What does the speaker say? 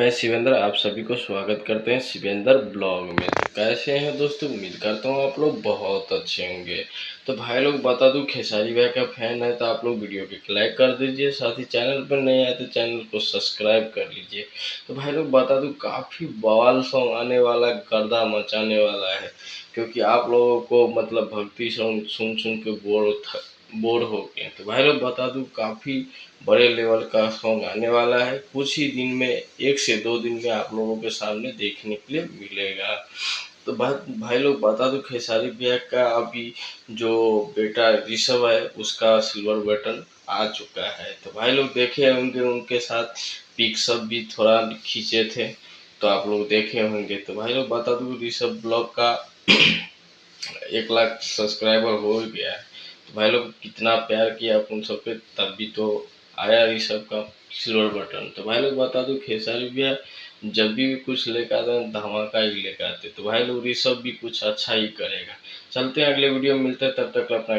मैं शिवेंद्र, आप सभी को स्वागत करते हैं शिवेंद्र ब्लॉग में। तो कैसे हैं दोस्तों, उम्मीद करता हूँ आप लोग बहुत अच्छे होंगे। तो भाई लोग बता दूं, खेसारी भाई का फैन है तो आप लोग वीडियो को लाइक कर दीजिए, साथ ही चैनल पर नए आए तो चैनल को सब्सक्राइब कर लीजिए। तो भाई लोग बता दूं, काफ़ी बवाल सॉन्ग आने वाला, गर्दा मचाने वाला है, क्योंकि आप लोगों को मतलब भक्ति सॉन्ग सुन सुन के बोर हो गए। तो भाई लोग बता दूं, काफ़ी बड़े लेवल का सॉन्ग आने वाला है। कुछ ही दिन में, 1 से 2 दिन में आप लोगों के सामने देखने के लिए मिलेगा। तो भाई लोग बता दूं, खेसारी भैया का अभी जो बेटा ऋषभ है उसका सिल्वर बटन आ चुका है। तो भाई लोग देखे होंगे, उनके साथ पिक सब भी थोड़ा खींचे थे, तो आप लोग देखे होंगे। तो भाई लोग बता दूं, ऋषभ ब्लॉग का 1 लाख सब्सक्राइबर हो गया है। तो भाई लोग कितना प्यार किया आप उन सबके, तब भी तो आया ऋषभ का सिल्वर बटन। तो भाई लोग बता दूं, खेसारी भैया जब भी कुछ लेकर आते हैं धमाका ही लेकर आते। तो भाई लोग ऋषभ भी कुछ अच्छा ही करेगा। चलते हैं अगले वीडियो में, मिलते हैं, तब तक अपना